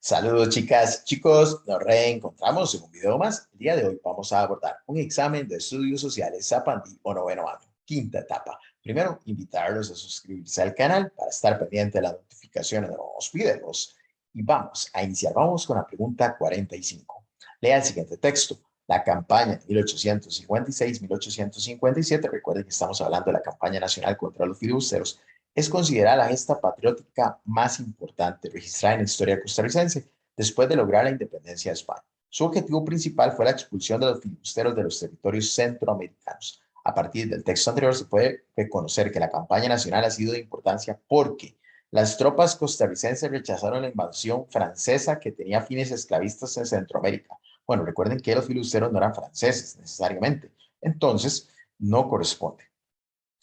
Saludos chicas, chicos, nos reencontramos en un video más. El día de hoy vamos a abordar un examen de estudios sociales Zapandí o noveno año, quinta etapa. Primero, invitarlos a suscribirse al canal para estar pendiente de las notificaciones de nuevos videos. Y vamos a iniciar, vamos con la pregunta 45. Lea el siguiente texto. La campaña de 1856-1857, recuerden que estamos hablando de la campaña nacional contra los filibusteros, es considerada la gesta patriótica más importante registrada en la historia costarricense después de lograr la independencia de España. Su objetivo principal fue la expulsión de los filibusteros de los territorios centroamericanos. A partir del texto anterior se puede reconocer que la campaña nacional ha sido de importancia porque las tropas costarricenses rechazaron la invasión francesa que tenía fines esclavistas en Centroamérica. Bueno, recuerden que los filibusteros no eran franceses necesariamente, entonces no corresponde.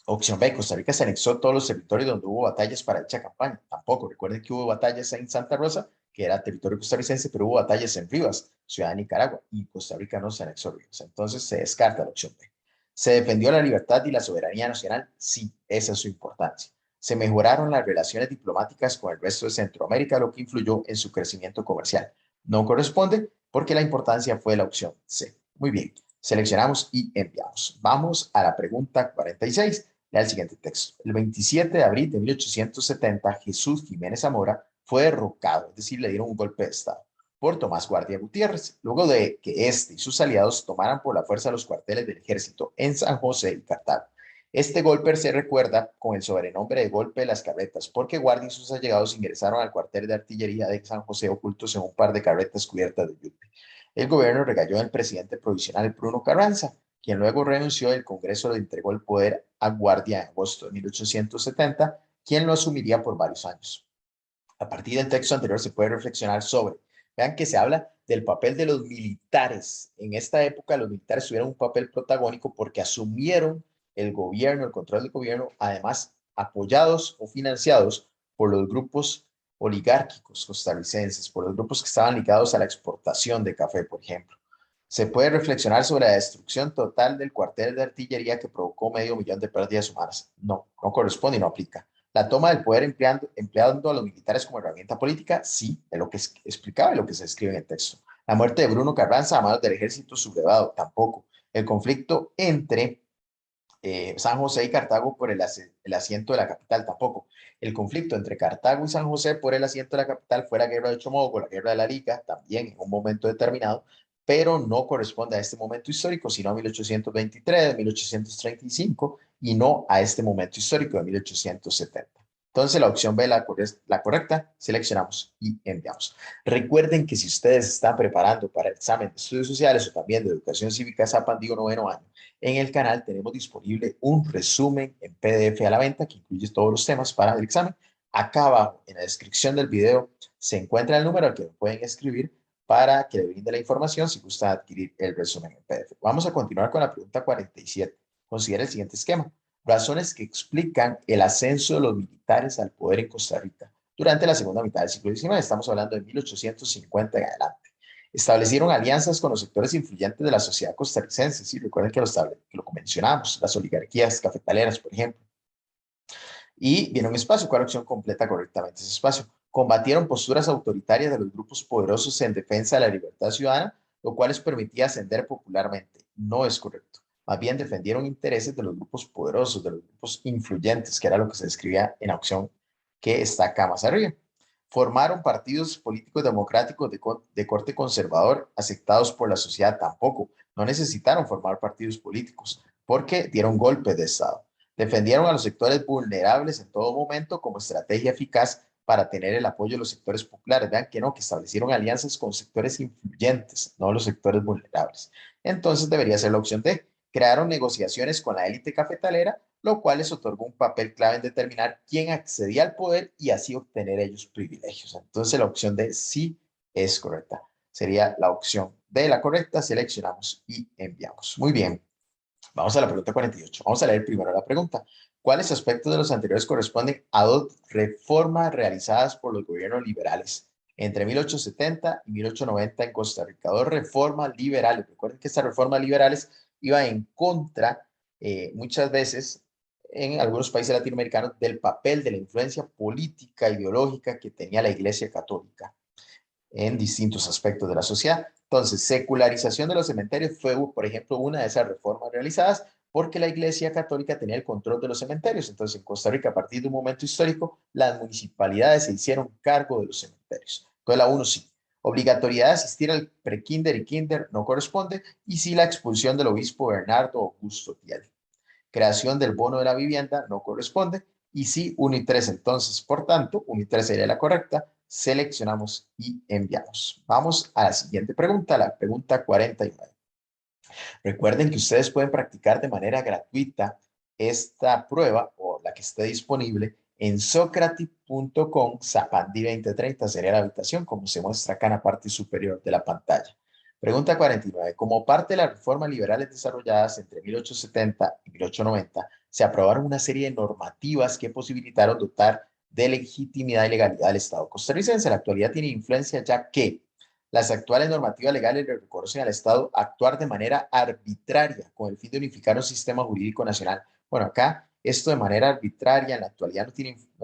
Opción B, Costa Rica se anexó todos los territorios donde hubo batallas para dicha campaña. Tampoco. Recuerden que hubo batallas en Santa Rosa, que era territorio costarricense, pero hubo batallas en Rivas, ciudad de Nicaragua, y Costa Rica no se anexó Rivas. Entonces se descarta la opción B. ¿Se defendió la libertad y la soberanía nacional? Sí, esa es su importancia. Se mejoraron las relaciones diplomáticas con el resto de Centroamérica, lo que influyó en su crecimiento comercial. No corresponde porque la importancia fue la opción C. Muy bien, seleccionamos y enviamos. Vamos a la pregunta 46. Lea el siguiente texto. El 27 de abril de 1870, Jesús Jiménez Zamora fue derrocado, es decir, le dieron un golpe de Estado por Tomás Guardia Gutiérrez, luego de que este y sus aliados tomaran por la fuerza los cuarteles del ejército en San José y Cartago. Este golpe se recuerda con el sobrenombre de golpe de las carretas, porque Guardia y sus allegados ingresaron al cuartel de artillería de San José ocultos en un par de carretas cubiertas de yute. El gobierno regalló al presidente provisional Bruno Carranza, quien luego renunció y el Congreso le entregó el poder a Guardia en agosto de 1870, quien lo asumiría por varios años. A partir del texto anterior se puede reflexionar sobre, vean que se habla del papel de los militares. En esta época los militares tuvieron un papel protagónico porque asumieron el gobierno, el control del gobierno, además apoyados o financiados por los grupos oligárquicos costarricenses, por los grupos que estaban ligados a la exportación de café, por ejemplo. Se puede reflexionar sobre la destrucción total del cuartel de artillería que provocó 500.000 de pérdidas humanas. No, no corresponde y no aplica. La toma del poder empleando a los militares como herramienta política, sí, es lo que explicaba y lo que se escribe en el texto. La muerte de Bruno Carranza a manos del ejército sublevado, tampoco. El conflicto entre San José y Cartago por el asiento de la capital, tampoco. El conflicto entre Cartago y San José por el asiento de la capital fue la guerra de Chomogo, la guerra de la Liga, también en un momento determinado, pero no corresponde a este momento histórico, sino a 1823, 1835 y no a este momento histórico de 1870. Entonces la opción B, la correcta, seleccionamos y enviamos. Recuerden que si ustedes están preparando para el examen de estudios sociales o también de educación cívica Zapandí noveno año, en el canal tenemos disponible un resumen en PDF a la venta que incluye todos los temas para el examen. Acá abajo, en la descripción del video, se encuentra el número al que pueden escribir para que le brinde la información si gusta adquirir el resumen en PDF. Vamos a continuar con la pregunta 47. Considera el siguiente esquema. Razones que explican el ascenso de los militares al poder en Costa Rica durante la segunda mitad del siglo XIX. Estamos hablando de 1850 en adelante. Establecieron alianzas con los sectores influyentes de la sociedad costarricense. Sí, recuerden que lo mencionamos, las oligarquías cafetaleras, por ejemplo. Y viene un espacio. ¿Cuál opción completa correctamente ese espacio? Combatieron posturas autoritarias de los grupos poderosos en defensa de la libertad ciudadana, lo cual les permitía ascender popularmente. No es correcto. Más bien defendieron intereses de los grupos poderosos, de los grupos influyentes, que era lo que se describía en la opción que está acá más arriba. Formaron partidos políticos democráticos de corte conservador aceptados por la sociedad. Tampoco. No necesitaron formar partidos políticos porque dieron golpes de Estado. Defendieron a los sectores vulnerables en todo momento como estrategia eficaz para tener el apoyo de los sectores populares. Vean que no, que establecieron alianzas con sectores influyentes, no los sectores vulnerables. Entonces debería ser la opción D. Crearon negociaciones con la élite cafetalera, lo cual les otorgó un papel clave en determinar quién accedía al poder y así obtener ellos privilegios. Entonces la opción D sí es correcta. Sería la opción D la correcta. Seleccionamos y enviamos. Muy bien. Vamos a la pregunta 48. Vamos a leer primero la pregunta. ¿Cuáles aspectos de los anteriores corresponden a dos reformas realizadas por los gobiernos liberales entre 1870 y 1890 en Costa Rica? Dos reformas liberales. Recuerden que estas reformas liberales iban en contra, muchas veces, en algunos países latinoamericanos, del papel de la influencia política, ideológica que tenía la Iglesia Católica. en distintos aspectos de la sociedad. Entonces, secularización de los cementerios fue, por ejemplo, una de esas reformas realizadas porque la Iglesia Católica tenía el control de los cementerios. Entonces, en Costa Rica, a partir de un momento histórico, las municipalidades se hicieron cargo de los cementerios. Entonces, la uno sí. Obligatoriedad de asistir al prekinder y kinder no corresponde, y sí la expulsión del obispo Bernardo Augusto Tiel. Creación del bono de la vivienda no corresponde, y sí 1 y 3. Entonces, por tanto, 1 y 3 sería la correcta. Seleccionamos y enviamos. Vamos a la siguiente pregunta, la pregunta 49. Recuerden que ustedes pueden practicar de manera gratuita esta prueba o la que esté disponible en socrative.com. Zapandi 2030 sería la habitación, como se muestra acá en la parte superior de la pantalla. Pregunta 49. Como parte de las reformas liberales desarrolladas entre 1870 y 1890, se aprobaron una serie de normativas que posibilitaron dotar de legitimidad y legalidad al Estado costarricense. En la actualidad tiene influencia ya que las actuales normativas legales le reconocen al Estado actuar de manera arbitraria con el fin de unificar un sistema jurídico nacional. Bueno, acá esto de manera arbitraria en la actualidad no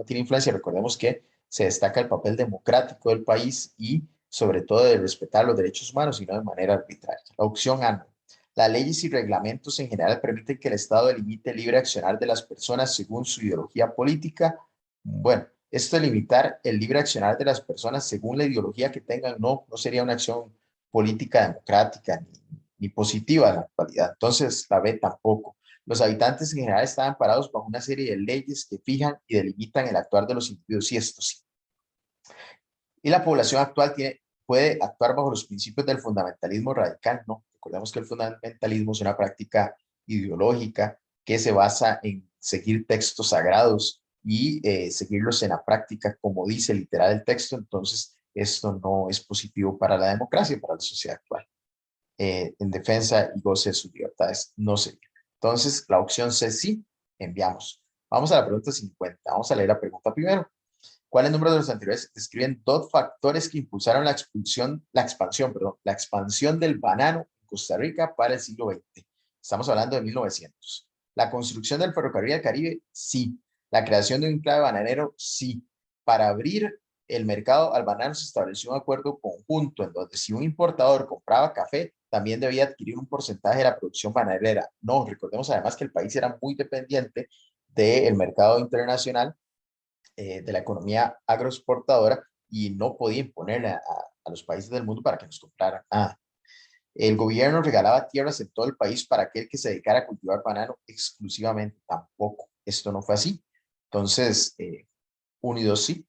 tiene influencia. Recordemos que se destaca el papel democrático del país y sobre todo de respetar los derechos humanos y no de manera arbitraria. La opción A no. Las leyes y reglamentos en general permiten que el Estado delimite el libre accionar de las personas según su ideología política. Bueno, esto de limitar el libre accionar de las personas según la ideología que tengan no sería una acción política democrática ni positiva en la actualidad. Entonces, la B tampoco. Los habitantes en general están amparados bajo una serie de leyes que fijan y delimitan el actuar de los individuos, y esto sí. Y la población actual puede actuar bajo los principios del fundamentalismo radical, ¿no? Recordemos que el fundamentalismo es una práctica ideológica que se basa en seguir textos sagrados y seguirlos en la práctica como dice literal el texto. Entonces, esto no es positivo para la democracia, para la sociedad actual. En defensa y goce de sus libertades, no sería. Entonces, la opción C sí, enviamos. Vamos a la pregunta 50. Vamos a leer la pregunta primero. ¿Cuáles números de los anteriores describen dos factores que impulsaron la expansión del banano en Costa Rica para el siglo XX? Estamos hablando de 1900. La construcción del ferrocarril del Caribe, sí. La creación de un enclave bananero, sí. Para abrir el mercado al banano se estableció un acuerdo conjunto en donde si un importador compraba café, también debía adquirir un porcentaje de la producción bananera. No, recordemos además que el país era muy dependiente del mercado internacional, de la economía agroexportadora, y no podía imponerle a los países del mundo para que nos compraran nada. El gobierno regalaba tierras en todo el país para aquel que se dedicara a cultivar banano exclusivamente. Tampoco, esto no fue así. Entonces, 1 y 2 sí,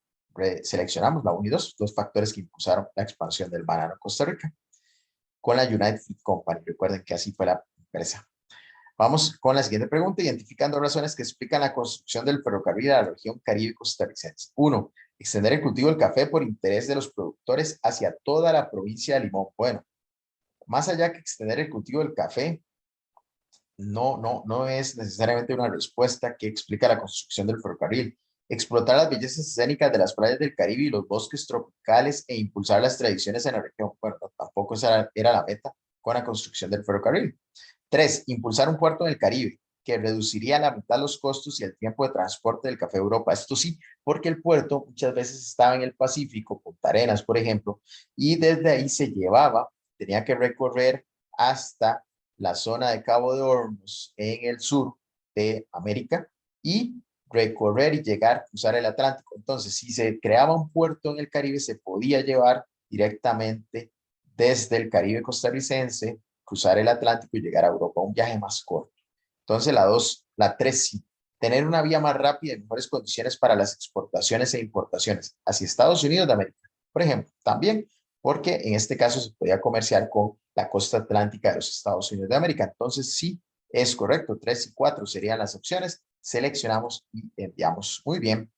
seleccionamos la 1 y 2, dos factores que impulsaron la expansión del banano en Costa Rica. Con la United Fruit Company, recuerden que así fue la empresa. Vamos con la siguiente pregunta, identificando razones que explican la construcción del ferrocarril a la región Caribe costarricense. 1. Extender el cultivo del café por interés de los productores hacia toda la provincia de Limón. Bueno, más allá que extender el cultivo del café, no es necesariamente una respuesta que explica la construcción del ferrocarril. Explotar las bellezas escénicas de las playas del Caribe y los bosques tropicales e impulsar las tradiciones en la región. Bueno, tampoco esa era la meta con la construcción del ferrocarril. 3. Impulsar un puerto en el Caribe, que reduciría a la mitad los costos y el tiempo de transporte del café a Europa. Esto sí, porque el puerto muchas veces estaba en el Pacífico, Punta Arenas, por ejemplo, y desde ahí se llevaba, tenía que recorrer hasta la zona de Cabo de Hornos en el sur de América y recorrer y llegar, cruzar el Atlántico. Entonces, si se creaba un puerto en el Caribe, se podía llevar directamente desde el Caribe costarricense, cruzar el Atlántico y llegar a Europa, un viaje más corto. Entonces, la 3 sí, tener una vía más rápida y mejores condiciones para las exportaciones e importaciones hacia Estados Unidos de América, por ejemplo, también porque en este caso se podía comerciar con la costa atlántica de los Estados Unidos de América. Entonces, sí, es correcto, 3 y 4 serían las opciones. Seleccionamos y enviamos. Muy bien.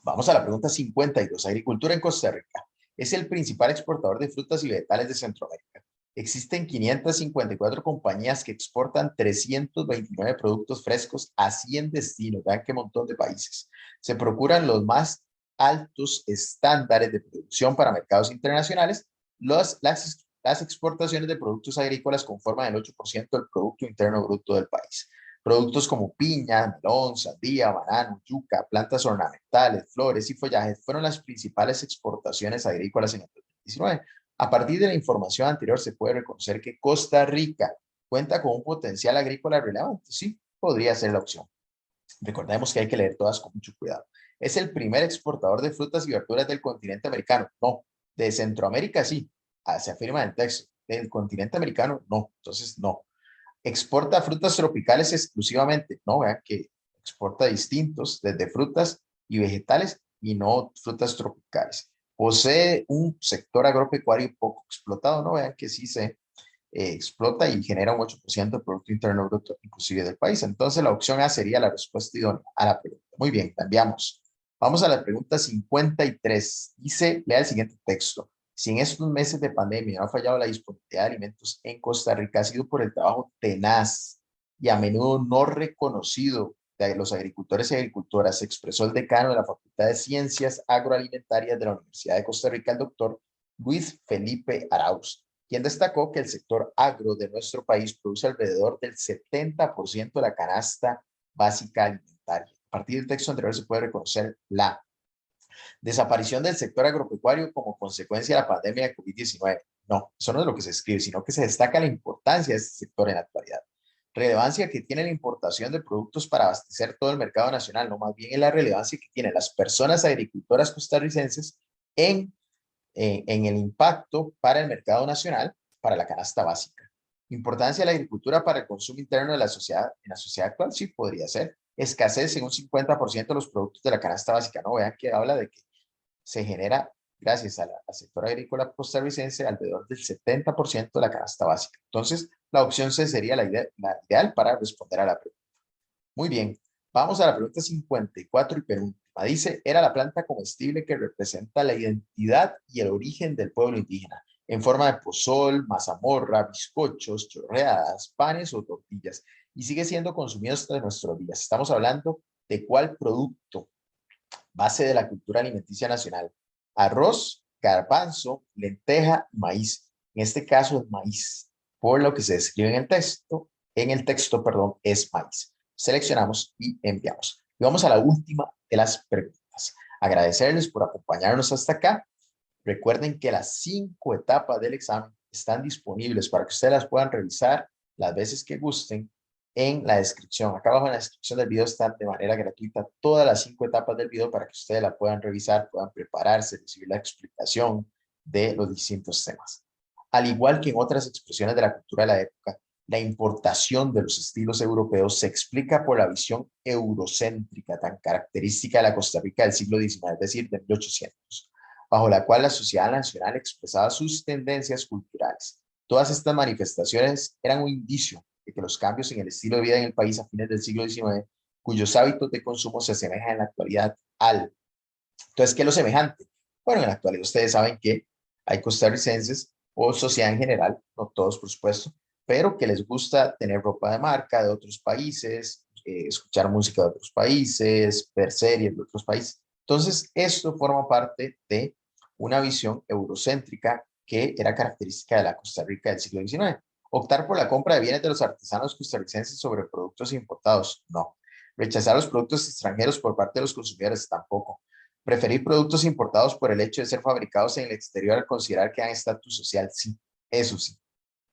Vamos a la pregunta 52. Agricultura en Costa Rica. Es el principal exportador de frutas y vegetales de Centroamérica. Existen 554 compañías que exportan 329 productos frescos a 100 destinos. Vean qué montón de países. Se procuran los más altos estándares de producción para mercados internacionales. Las exportaciones de productos agrícolas conforman el 8% del Producto Interno Bruto del país. Productos como piña, melón, sandía, banano, yuca, plantas ornamentales, flores y follajes fueron las principales exportaciones agrícolas en el COVID-19. A partir de la información anterior se puede reconocer que Costa Rica cuenta con un potencial agrícola relevante. Sí, podría ser la opción. Recordemos que hay que leer todas con mucho cuidado. ¿Es el primer exportador de frutas y verduras del continente americano? No. De Centroamérica sí. Se afirma en el texto. Del continente americano no. Entonces no. ¿Exporta frutas tropicales exclusivamente? No, vean que exporta distintos, desde frutas y vegetales y no frutas tropicales. Posee un sector agropecuario poco explotado, no vean que sí se explota y genera un 8% del Producto Interno Bruto inclusive del país. Entonces la opción A sería la respuesta idónea a la pregunta. Muy bien, cambiamos. Vamos a la pregunta 53. Dice, lea el siguiente texto. Si en estos meses de pandemia no ha fallado la disponibilidad de alimentos en Costa Rica, ha sido por el trabajo tenaz y a menudo no reconocido de los agricultores y agricultoras, expresó el decano de la Facultad de Ciencias Agroalimentarias de la Universidad de Costa Rica, el doctor Luis Felipe Arauz, quien destacó que el sector agro de nuestro país produce alrededor del 70% de la canasta básica alimentaria. A partir del texto anterior se puede reconocer la desaparición del sector agropecuario como consecuencia de la pandemia de COVID-19. No, eso no es lo que se escribe, sino que se destaca la importancia de este sector en la actualidad. Relevancia que tiene la importación de productos para abastecer todo el mercado nacional, no, más bien es la relevancia que tienen las personas agricultoras costarricenses en en el impacto para el mercado nacional, para la canasta básica. Importancia de la agricultura para el consumo interno de la sociedad, en la sociedad actual, sí podría ser. Escasez en un 50% de los productos de la canasta básica, ¿no? Vean que habla de que se genera, gracias al sector agrícola costarricense, alrededor del 70% de la canasta básica. Entonces, la opción C sería la ideal para responder a la pregunta. Muy bien, vamos a la pregunta 54 y penúltima. Dice, era la planta comestible que representa la identidad y el origen del pueblo indígena, en forma de pozol, mazamorra, bizcochos, chorreadas, panes o tortillas, y sigue siendo consumido hasta nuestros días. Estamos hablando de cuál producto, base de la cultura alimenticia nacional: arroz, garbanzo, lenteja y maíz. En este caso es maíz, por lo que se describe en el texto, perdón, es maíz. Seleccionamos y enviamos. Y vamos a la última de las preguntas. Agradecerles por acompañarnos hasta acá. Recuerden que las 5 etapas del examen están disponibles para que ustedes las puedan revisar las veces que gusten en la descripción. Acá abajo en la descripción del video están de manera gratuita todas las 5 etapas del video para que ustedes la puedan revisar, puedan prepararse, recibir la explicación de los distintos temas. Al igual que en otras expresiones de la cultura de la época, la importación de los estilos europeos se explica por la visión eurocéntrica tan característica de la Costa Rica del siglo XIX, es decir, de 1800, bajo la cual la sociedad nacional expresaba sus tendencias culturales. Todas estas manifestaciones eran un indicio de que los cambios en el estilo de vida en el país a fines del siglo XIX, cuyos hábitos de consumo se asemejan en la actualidad al. Entonces, ¿qué es lo semejante? Bueno, en la actualidad ustedes saben que hay costarricenses o sociedad en general, no todos por supuesto, pero que les gusta tener ropa de marca de otros países, escuchar música de otros países, ver series de otros países. Entonces, esto forma parte de una visión eurocéntrica que era característica de la Costa Rica del siglo XIX. Optar por la compra de bienes de los artesanos costarricenses sobre productos importados, no. Rechazar los productos extranjeros por parte de los consumidores, tampoco. Preferir productos importados por el hecho de ser fabricados en el exterior al considerar que dan estatus social, sí, eso sí.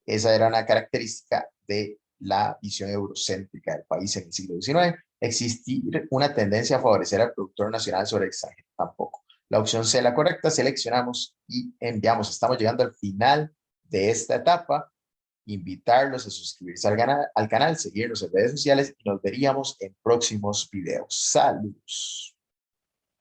Esa era una característica de la visión eurocéntrica del país en el siglo XIX. Existir una tendencia a favorecer al productor nacional sobre el extranjero, tampoco. La opción C, la correcta, seleccionamos y enviamos. Estamos llegando al final de esta etapa. Invitarlos a suscribirse al canal, seguirnos en redes sociales y nos veríamos en próximos videos. Saludos.